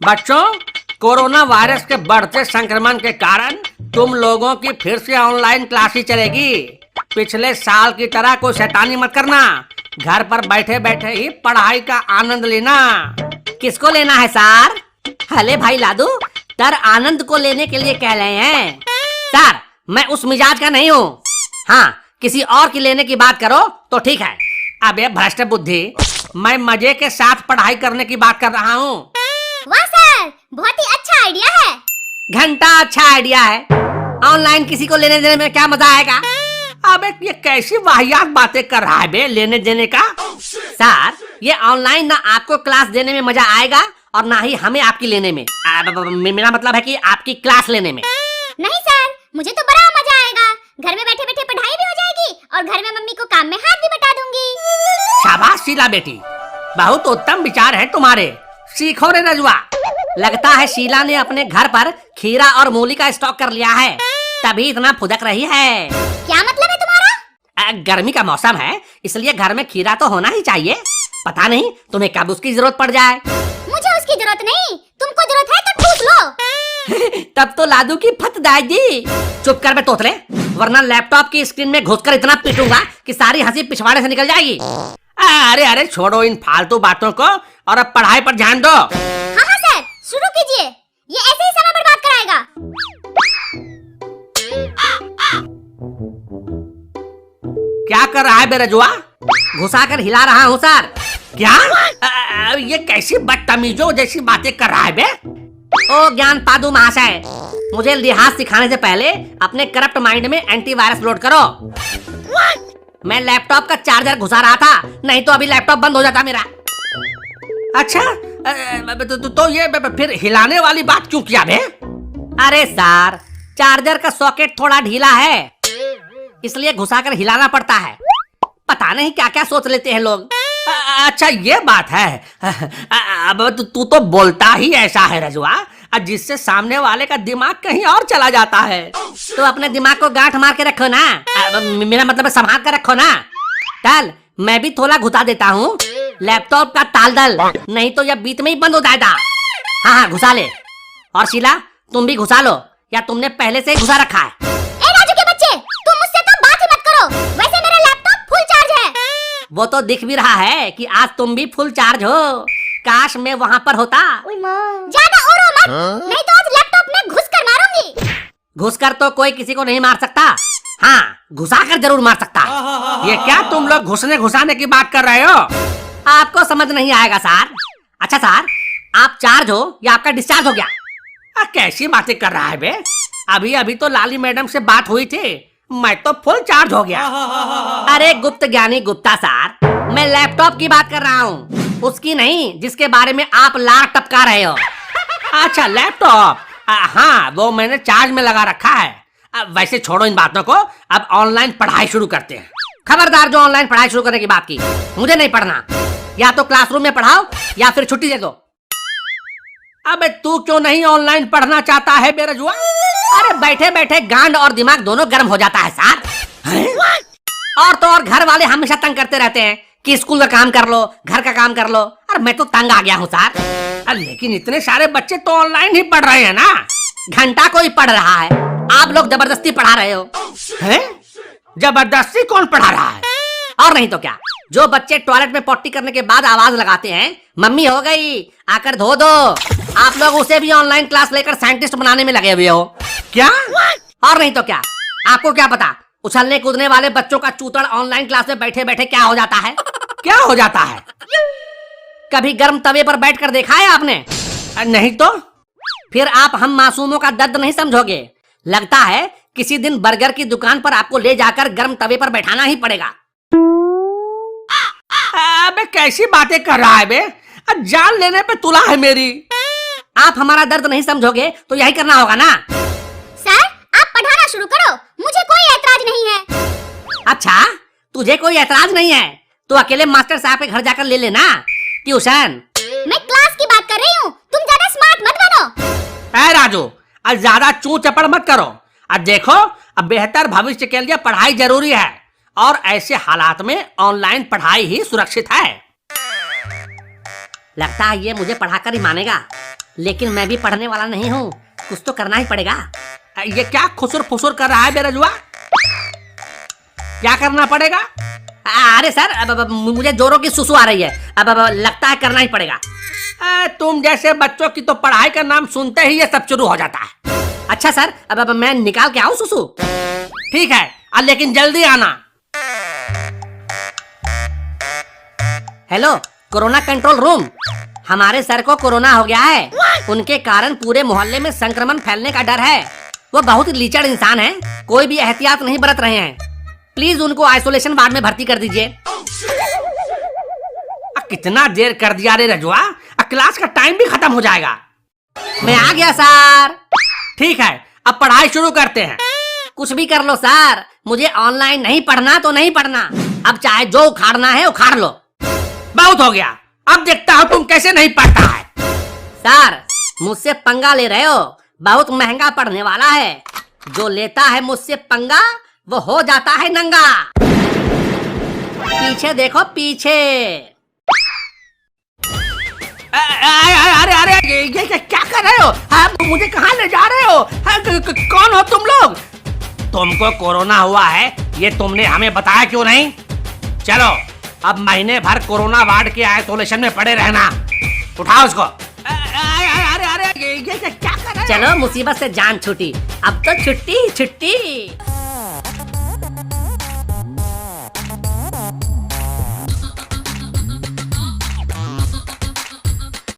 बच्चों, corona virus के बढ़ते संक्रमण के कारण तुम लोगों की फिर से ऑनलाइन क्लासेस चलेगी। पिछले साल की तरह कोई शैतानी मत करना। घर पर बैठे बैठे ही पढ़ाई का आनंद लेना। किसको लेना है सर? हले भाई लादू, सर आनंद को लेने के लिए कह रहे हैं। सर मैं उस मिजाज का नहीं हूँ। हाँ, किसी और की लेने की बात करो तो ठीक है। अबे भ्रष्ट बुद्धि, मैं मजे के साथ पढ़ाई करने की बात कर रहा हूँ। वाह सर, बहुत ही अच्छा आइडिया है। घंटा अच्छा आइडिया है। ऑनलाइन किसी को लेने देने में क्या मजा आएगा? अबे ये कैसी वाहियात बातें कर रहा है बे, लेने देने का। सर ये ऑनलाइन ना आपको क्लास देने में मजा आएगा और ना ही हमें आपकी लेने में। मेरा मतलब है कि आपकी क्लास लेने में। नहीं सर, मुझे तो बड़ा मजा आएगा। घर में बैठे बैठे पढ़ाई भी हो जाएगी और घर में मम्मी को काम में हाथ भी बटा दूंगी। शाबाश शीला बेटी, बहुत उत्तम विचार है तुम्हारे। सीखो रे रजुआ। लगता है शीला ने अपने घर पर खीरा और मूली का स्टॉक कर लिया है, तभी इतना फुदक रही है। क्या मतलब है तुम्हारा? गर्मी का मौसम है, इसलिए घर में खीरा तो होना ही चाहिए। पता नहीं तुम्हें कब उसकी जरूरत पड़ जाए। मुझे उसकी जरूरत नहीं, तुमको जरूरत है तो ठूस लो। तब तो लादू की फट दादी। चुप कर बे तोतले, वरना लैपटॉप की स्क्रीन में घुसकर इतना पीटूंगा कि सारी हंसी पिछवाड़े से निकल जाएगी। अरे अरे छोड़ो इन फालतू बातों को और अब पढ़ाई पर ध्यान दो। हाँ हाँ सर, शुरू कीजिए। ये ऐसे ही समय बर्बाद कराएगा। क्या कर रहा है बे रजुआ? घुसाकर हिला रहा हूँ सर। क्या? ये कैसी बदतमीजों जैसी बातें कर रहा है बे? ओ ज्ञान पादु महाशय, मुझे लिहाज सिखाने से पहले अपने करप्ट माइंड में एंटीवायरस लोड करो। मैं लैपटॉप का चार्जर घुसा रहा था, नहीं तो अभी लैपटॉप बंद हो जाता मेरा। अच्छा, तो ये फिर हिलाने वाली बात क्यों किया बे? अरे सर, चार्जर का सॉकेट थोड़ा ढीला है, इसलिए घुसाकर हिलाना पड़ता है। पता नहीं क्या क्या सोच लेते हैं लोग। अच्छा ये बात है। अब तू तो बोलता ही ऐसा है रजुआ, जिससे सामने वाले का दिमाग कहीं और चला जाता है। तो अपने दिमाग को गांठ मार के रखो ना। मेरा मतलब है संभाल कर रखो ना। चल मैं भी थोड़ा घुसा देता हूँ लैपटॉप का तालदल, नहीं तो यह बीच में ही बंद हो जाएगा। हाँ हाँ घुसा ले। और शीला तुम भी घुसा लो, या तुमने पहले से ही घुसा रखा है? ए राजू के बच्चे, तुम मुझसे तो बात ही मत करो। वैसे मेरा लैपटॉप फुल चार्ज है। वो तो दिख भी रहा है कि आज तुम भी फुल चार्ज हो। काश मैं वहाँ पर होता। ज्यादा ओरो मत, नहीं तो आज लैपटॉप में घुस कर मारूंगी। घुसकर तो कोई किसी को नहीं मार सकता, हाँ घुसाकर जरूर मार सकता है। ये क्या तुम लोग घुसने घुसाने की बात कर रहे हो? आपको समझ नहीं आएगा सर। अच्छा सर, आप चार्ज हो या आपका डिस्चार्ज हो गया? कैसी बातें कर रहा है बे? अभी अभी तो लाली मैडम से बात हुई थी, मैं तो फुल चार्ज हो गया। अरे गुप्त ज्ञानी गुप्ता सर, मैं लैपटॉप की बात कर रहा हूँ, उसकी नहीं जिसके बारे में आप लार टपका रहे हो। अच्छा लैपटॉप, हाँ वो मैंने चार्ज में लगा रखा है। वैसे छोड़ो इन बातों को, अब ऑनलाइन पढ़ाई शुरू करते हैं। खबरदार जो ऑनलाइन पढ़ाई शुरू करने की बात की, मुझे नहीं पढ़ना। या तो क्लासरूम में पढ़ाओ या फिर छुट्टी दे दो। अबे तू क्यों नहीं ऑनलाइन पढ़ना चाहता है बेरजुआ? अरे बैठे बैठे गांड और दिमाग दोनों गर्म हो जाता है सर। और तो और घर वाले हमेशा तंग करते रहते हैं कि स्कूल का काम कर लो, घर का काम कर लो। और मैं तो तंग आ गया हूँ सर। लेकिन इतने सारे बच्चे तो ऑनलाइन ही पढ़ रहे हैं ना। घंटा कोई पढ़ रहा है, आप लोग जबरदस्ती पढ़ा रहे हो। हैं? जबरदस्ती कौन पढ़ा रहा है? और नहीं तो क्या, जो बच्चे टॉयलेट में पोटी करने के बाद आवाज लगाते हैं, मम्मी हो गई आकर धो दो, आप लोग उसे भी ऑनलाइन क्लास लेकर साइंटिस्ट बनाने में लगे हुए हो। क्या? और नहीं तो क्या, आपको क्या पता उछलने कूदने वाले बच्चों का चूतड़ ऑनलाइन क्लास में बैठे बैठे क्या हो जाता है? क्या हो जाता है? कभी गर्म तवे पर बैठकर देखा है आपने? नहीं तो? फिर आप हम मासूमों का दर्द नहीं समझोगे। लगता है किसी दिन बर्गर की दुकान पर आपको ले जाकर गर्म तवे पर बैठाना ही पड़ेगा। अबे कैसी बातें कर रहा है बे? जान लेने पे तुला है मेरी। आप हमारा दर्द नहीं समझोगे तो यही करना होगा ना। सर आप पढ़ाना शुरू करो, मुझे कोई ऐतराज नहीं है। अच्छा तुझे कोई ऐतराज नहीं है तो अकेले मास्टर साहब के घर जाकर ले लेना ट्यूशन। मैं क्लास की बात कर रही हूँ, तुम ज्यादा स्मार्ट मत बनो। ऐ राजू, आज ज्यादा चू चपड़ मत करो। अब देखो, अब बेहतर भविष्य के लिए पढ़ाई जरूरी है और ऐसे हालात में ऑनलाइन पढ़ाई ही सुरक्षित है। लगता है ये मुझे पढ़ाकर ही मानेगा, लेकिन मैं भी पढ़ने वाला नहीं हूँ, कुछ तो करना ही पड़ेगा। ये क्या खुसुर फुसुर कर रहा है बेरजुआ? क्या करना पड़ेगा? अरे सर, अब मुझे जोरों की सुसु आ रही है, अब लगता है करना ही पड़ेगा। तुम जैसे बच्चों की तो पढ़ाई का नाम सुनते ही ये सब शुरू हो जाता है। अच्छा सर, अब मैं निकाल के आऊँ सुसु? ठीक है, लेकिन जल्दी आना। Hello, corona control room. हमारे सर को कोरोना हो गया है, उनके कारण पूरे मोहल्ले में संक्रमण फैलने का डर है। वो बहुत लीचड़ इंसान है, कोई भी एहतियात नहीं बरत रहे हैं। प्लीज उनको आइसोलेशन वार्ड में भर्ती कर दीजिए। कितना देर कर दिया रे रजुआ, क्लास का टाइम भी खत्म हो जाएगा। मैं आ गया सर। ठीक है, अब पढ़ाई शुरू करते हैं। कुछ भी कर लो सर, मुझे ऑनलाइन नहीं पढ़ना तो नहीं पढ़ना। अब चाहे जो उखाड़ना है उखाड़ लो। बहुत हो गया, अब देखता हूँ तुम कैसे नहीं पढ़ता है। सर, मुझसे पंगा ले रहे हो, बहुत महंगा पढ़ने वाला है। जो लेता है मुझसे पंगा वो हो जाता है नंगा। पीछे देखो पीछे। अरे अरे ये क्या कर रहे हो? मुझे कहाँ ले जा रहे हो? कौन हो तुम लोग? तुमको कोरोना हुआ है ये तुमने हमें बताया क्यों नहीं? चलो अब महीने भर कोरोना वार्ड के आइसोलेशन में पड़े रहना। उठाओ उसको। अरे ये क्या कर रहे हो? चलो, मुसीबत से जान छूटी, अब तो छुट्टी ही छुट्टी।